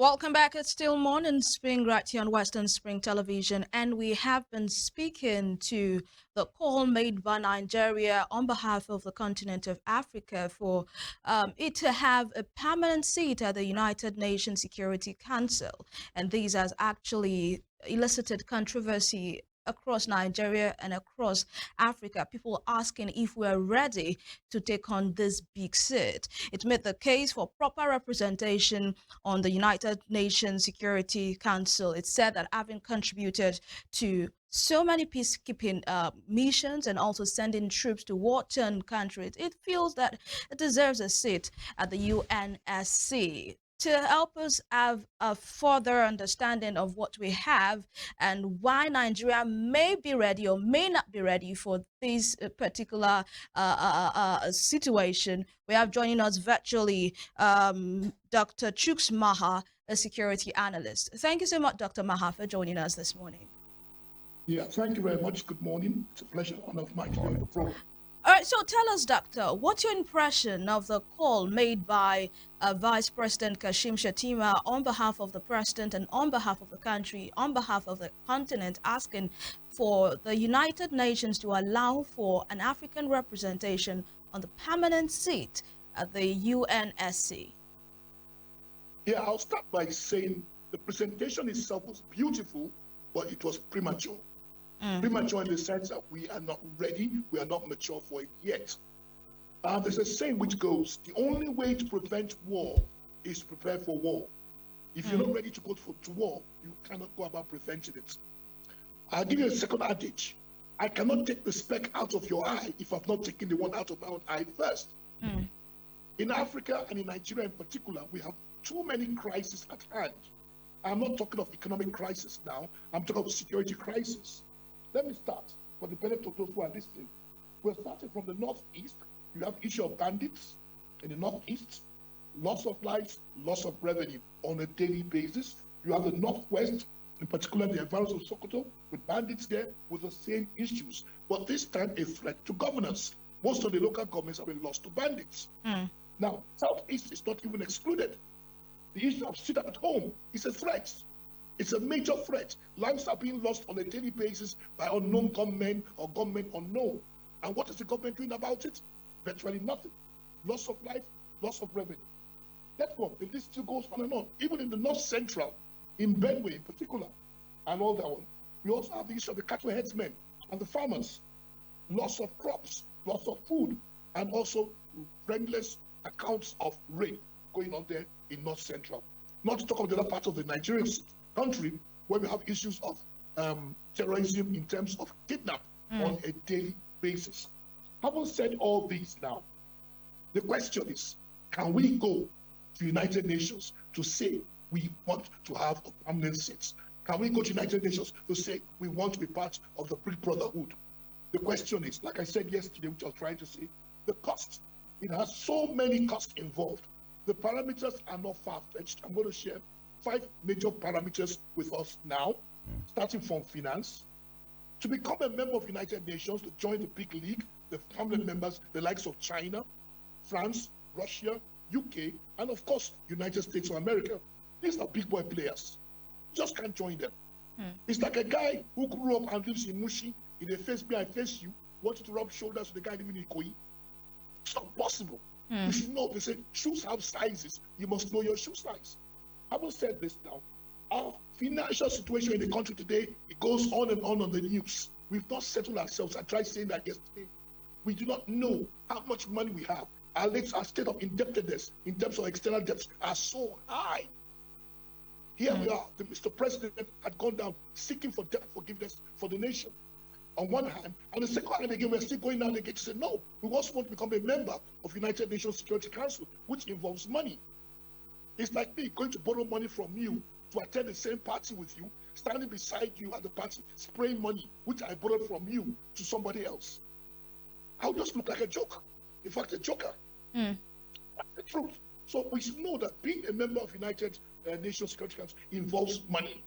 Welcome back. It's still Morning Spring right here on Western Spring Television, and we have been speaking to the call made by Nigeria on behalf of the continent of Africa for it to have a permanent seat at the United Nations Security Council. And this has actually elicited controversy across Nigeria and across Africa. People asking if we're ready to take on this big seat. It made the case for proper representation on the United Nations Security Council. It said that having contributed to so many peacekeeping missions and also sending troops to war-torn countries, it feels that it deserves a seat at the UNSC. To help us have a further understanding of what we have and why Nigeria may be ready or may not be ready for this particular situation, we have joining us virtually Dr. Chuks Maha, a security analyst. Thank you so much, Dr. Maha, for joining us this morning. Yeah, thank you very much. Good morning. It's a pleasure, honor of mine to be on the program. All right, so tell us, Doctor, what's your impression of the call made by Vice President Kashim Shettima on behalf of the president and on behalf of the country, on behalf of the continent, asking for the United Nations to allow for an African representation on the permanent seat at the UNSC? Yeah, I'll start by saying the presentation itself was beautiful, but it was premature. Premature in the sense that we are not ready, we are not mature for it yet. There's a saying which goes, the only way to prevent war is to prepare for war. If you're not ready to go to war, you cannot go about preventing it. I'll give you a second adage. I cannot take the speck out of your eye if I've not taken the one out of my own eye first. In Africa and in Nigeria in particular, we have too many crises at hand. I'm not talking of economic crisis now, I'm talking of security crisis. Let me start for the benefit of those who are listening. We're starting from the northeast. You have issue of bandits in the northeast, loss of lives, loss of revenue on a daily basis. You have the northwest, in particular the environs of Sokoto, with bandits there with the same issues. But this time a threat to governance. Most of the local governments have been lost to bandits. Now, southeast is not even excluded. The issue of sit at home is a threat. It's a major threat. Lives are being lost on a daily basis by unknown gunmen or gunmen unknown. And what is the government doing about it? Virtually nothing. Loss of life, loss of revenue. Let's go. The list still goes on and on. Even in the north central, in Benue in particular, and all that one. We also have the issue of the cattle headsmen and the farmers. Loss of crops, loss of food, and also friendless accounts of rape going on there in north central. Not to talk about the other parts of the Nigerian country where we have issues of terrorism in terms of kidnap on a daily basis. Having said all these now, the question is, can we go to United Nations to say we want to have a permanent seat? Can we go to United Nations to say we want to be part of the Big Brotherhood? The question is, like I said yesterday, which I was trying to say, the cost. It has so many costs involved. The parameters are not far-fetched. I'm going to share 5 major parameters with us now, starting from finance. To become a member of United Nations, to join the big league, the permanent members, the likes of China, France, Russia, UK, and of course, United States of America. These are big boy players. You just can't join them. It's like a guy who grew up and lives in Mushi, in a face me, I face you, wanted to rub shoulders with the guy living in Ikoyi. It's not possible. You should know, they say shoes have sizes. You must know your shoe size. Having said this now, our financial situation in the country today, it goes on and on the news. We've not settled ourselves. I tried saying that yesterday. We do not know how much money we have. Our state of indebtedness in terms of external debts are so high. Here we are, the Mr. President had gone down seeking for debt forgiveness for the nation on one hand, and the second hand again, we're still going down again to say, no, we also want to become a member of United Nations Security Council, which involves money. It's like me going to borrow money from you to attend the same party with you, standing beside you at the party, spraying money, which I borrowed from you to somebody else. I'll just look like a joke. In fact, a joker. That's the truth. So we should know that being a member of United Nations Security Council involves money.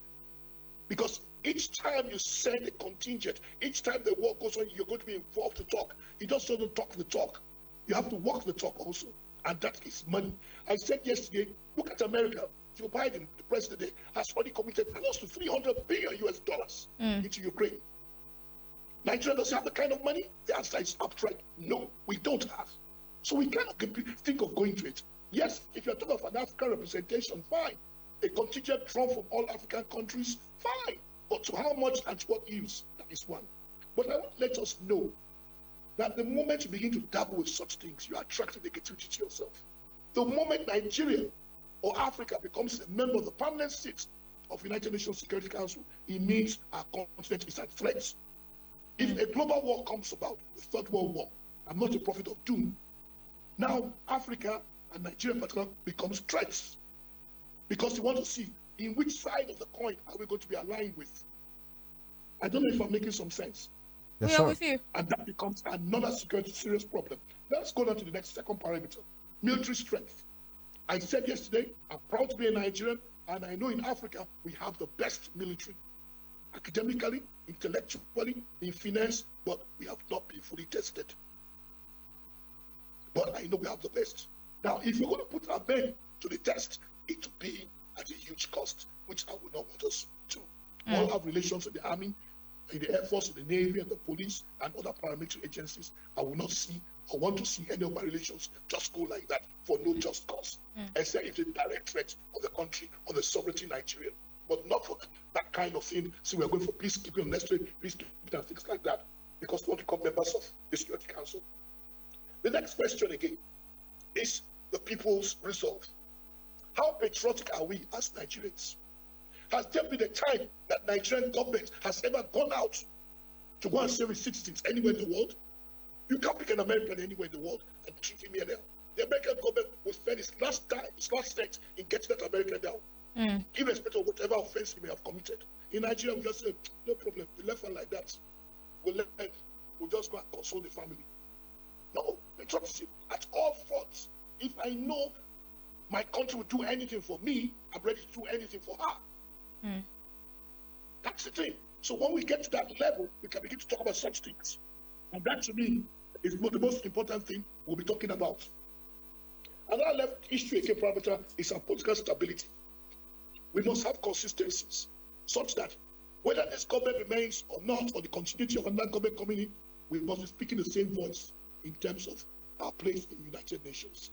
Because each time you send a contingent, each time the war goes on, you're going to be involved to talk. You just don't talk the talk. You have to walk the talk also. And that is money. I said yesterday, look at America. Joe Biden, the president there, has already committed close to $300 billion into Ukraine. Nigeria doesn't have the kind of money. The answer is outright no, we don't have. So we cannot think of going to it. Yes, if you're talking of an African representation, fine. A contingent drawn from all African countries, fine. But to how much and to what use? That is one. But I want to let us know that the moment you begin to dabble with such things, you attract negativity to yourself. The moment Nigeria or Africa becomes a member of the permanent seat of United Nations Security Council, it means our continent is at threat. If a global war comes about, the Third World War, I'm not a prophet of doom. Now Africa and Nigeria in particular becomes threats because you want to see in which side of the coin are we going to be aligned with. I don't know if I'm making some sense. Yes, we are with you. And that becomes another security serious problem. Let's go down to the next second parameter, military strength. I said yesterday, I'm proud to be a Nigerian, and I know in Africa we have the best military. Academically, intellectually, in finance, but we have not been fully tested. But I know we have the best. Now, if we're going to put our men to the test, it will be at a huge cost, which I would not want us to. We all have relations with the army, in the Air Force, in the Navy, and the police, and other paramilitary agencies. I will not see or want to see any of my relations just go like that for no just cause, except if it's a direct threat of the country or the sovereignty Nigeria, but not for that kind of thing. So we're going for peacekeeping, unnecessary peacekeeping and things like that, because we want to become members of the Security Council. The next question again is the people's resolve. How patriotic are we as Nigerians? Has there been a time that Nigerian government has ever gone out to go and save its citizens anywhere in the world? You can't pick an American anywhere in the world and treat him here now. The American government will spend its last cent in getting that American down, irrespective of whatever offense he may have committed. In Nigeria, we just say, no problem, we left her like that. We'll just go and console the family. No, patriotism at all fronts. If I know my country will do anything for me, I'm ready to do anything for her. That's the thing. So when we get to that level, we can begin to talk about such things. And that, to me, is the most important thing we'll be talking about. Another left issue, again, parameter, is our political stability. We must have consistencies such that whether this government remains or not, or the continuity of another government coming in, we must be speaking the same voice in terms of our place in the United Nations.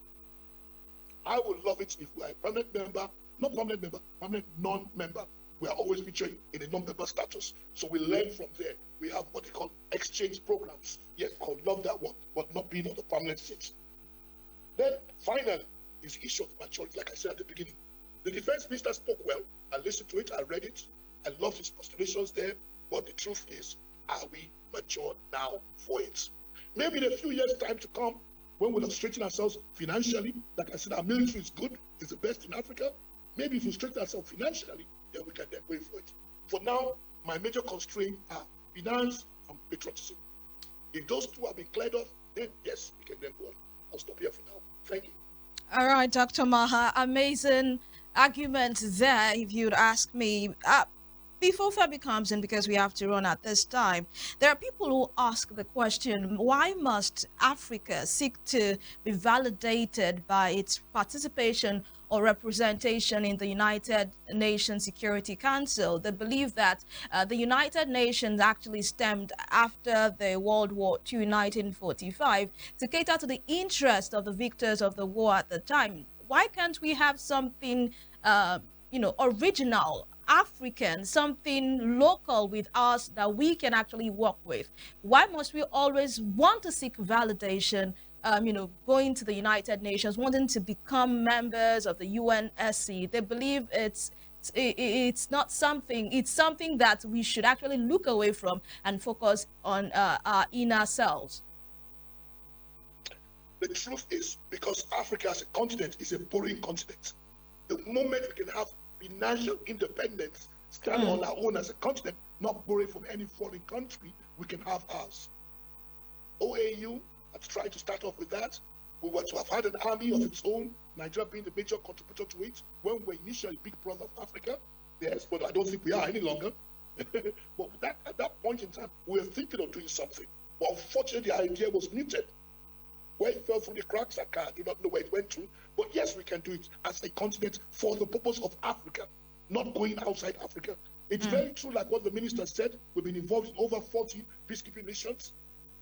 I would love it if we are a permanent member, not permanent member, permanent non-member. We are always featuring in a non-member status. So we learn from there. We have what they call exchange programs. Yes, I would love that one, but not being on the permanent seat. Then finally is the issue of maturity, like I said at the beginning. The defense minister spoke well. I listened to it, I read it. I love his postulations there. But the truth is, are we mature now for it? Maybe in a few years' time to come, when we'll have straightened ourselves financially, like I said, our military is good, it's the best in Africa. Maybe if we straighten ourselves financially, then we can then go for it. For now, my major constraints are finance and patriotism. If those two have been cleared off, then yes, we can then go on. I'll stop here for now. Thank you. All right, Dr. Maha, amazing argument there, if you'd ask me. Before Femi comes in, because we have to run at this time, there are people who ask the question, why must Africa seek to be validated by its participation or representation in the United Nations Security Council? They believe that the United Nations actually stemmed after the World War II in 1945 to cater to the interest of the victors of the war at the time. Why can't we have something, original, African, something local with us that we can actually work with? Why must we always want to seek validation, going to the United Nations, wanting to become members of the UNSC? They believe it's not something, it's something that we should actually look away from and focus on our inner selves. The truth is, because Africa as a continent is a borrowing continent, the moment we can have financial independence, stand on our own as a continent, not borrow from any foreign country, we can have ours. OAU has tried to start off with that. We were to have had an army of its own, Nigeria being the major contributor to it, when we were initially big brother of Africa. Yes, but I don't think we are any longer. But at that point in time, we were thinking of doing something. But unfortunately, the idea was muted. Where it fell through the cracks, I do not know where it went to. But yes, we can do it as a continent for the purpose of Africa, not going outside Africa. It's very true, like what the minister said. We've been involved in over 40 peacekeeping missions,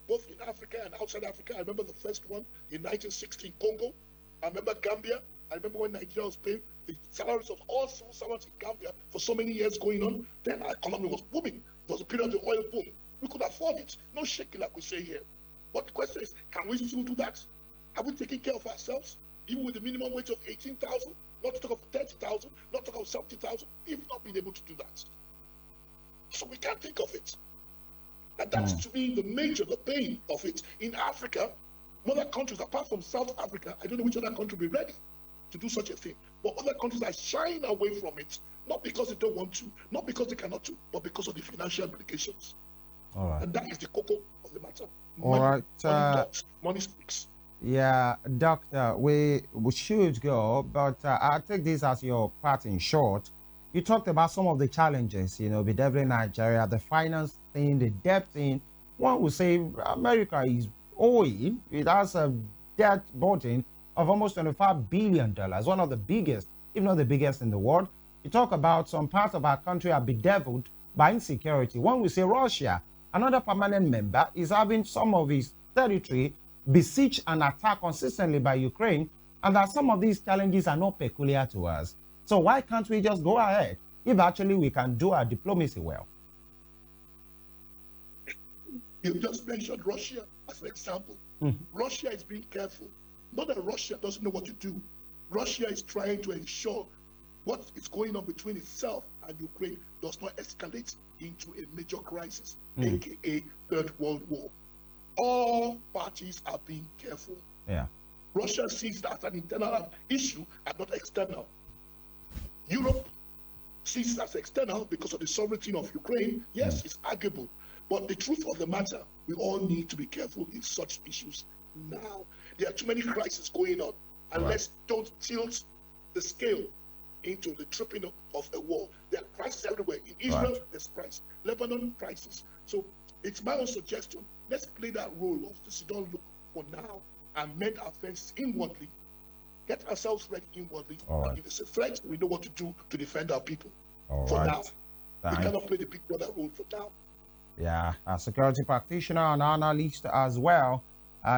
both in Africa and outside Africa. I remember the first one in 1960 in Congo. I remember Gambia. I remember when Nigeria was paying the salaries of all civil servants in Gambia for so many years going on. Then our economy was booming. There was a period of the oil boom. We could afford it. No shaking like we say here. But the question is, can we still do that? Are we taking care of ourselves? Even with the minimum wage of 18,000, not to talk of 30,000, not to talk of 70,000, we've not been able to do that. So we can't think of it. And that's to me the pain of it. In Africa, other countries, apart from South Africa, I don't know which other country will be ready to do such a thing. But other countries are shying away from it, not because they don't want to, not because they cannot do, but because of the financial implications. All right. And that is the cocoa of the matter. All right. Money talks, money speaks. Yeah, Doctor, we should go, but I'll take this as your part in short. You talked about some of the challenges, bedeviling Nigeria, the finance thing, the debt thing. One would say America is owing. It has a debt burden of almost $25 billion, one of the biggest, if not the biggest in the world. You talk about some parts of our country are bedeviled by insecurity. One would say Russia, another permanent member, is having some of his territory besieged and attacked consistently by Ukraine, and that some of these challenges are not peculiar to us. So why can't we just go ahead if actually we can do our diplomacy well? You just mentioned Russia as an example. Russia is being careful. Not that Russia doesn't know what to do. Russia is trying to ensure what is going on between itself and Ukraine does not escalate into a major crisis, aka Third World War. All parties are being careful. Yeah. Russia sees that as an internal issue and not external. Europe sees it as external because of the sovereignty of Ukraine. Yes, it's arguable. But the truth of the matter, we all need to be careful in such issues now. There are too many crises going on. And let's don't tilt the scale into the tripping of a war. There are crises everywhere. In Israel, there's crisis. Lebanon, crisis. So it's my own suggestion. Let's play that role of this. Don't look for now and mend our fences inwardly. Get ourselves ready inwardly. And if it's a threat, we know what to do to defend our people. For now. We cannot play the big brother role for now. Yeah, a security practitioner and analyst as well.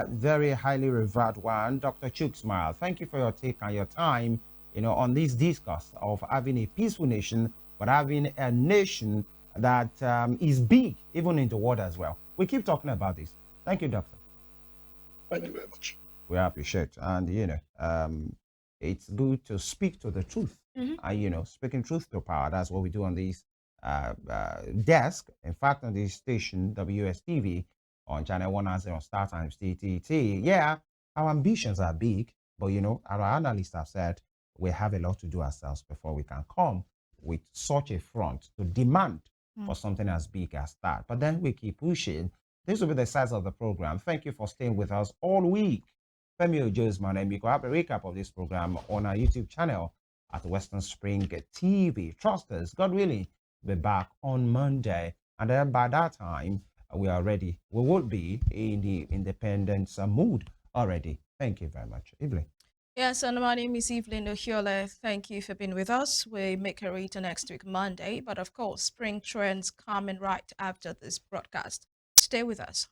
Very highly revered one, Dr. Chuks Maha. Thank you for your take and your time, on this discourse of having a peaceful nation, but having a nation that is big, even in the world as well. We keep talking about this. Thank you, Doctor. Thank you very much. We appreciate, and it's good to speak to the truth. And speaking truth to power. That's what we do on this desk. In fact, on this station, WSTV, on channel 190 on Star Times TTT. Yeah, our ambitions are big, but our analysts have said we have a lot to do ourselves before we can come with such a front to demand for something as big as that. But then we keep pushing. This will be the size of the program. Thank you for staying with us all week. Femi Ojo's my name. You can have a recap of this program on our YouTube channel at Western Spring TV. Trust us, God willing, we'll be back on Monday. And then by that time, we are ready. We will be in the independence mood already. Thank you very much. Evelyn. Yes, and my name is Evelyn Ohiolei. Thank you for being with us. We make a return next week, Monday. But of course, spring trends coming right after this broadcast. Stay with us.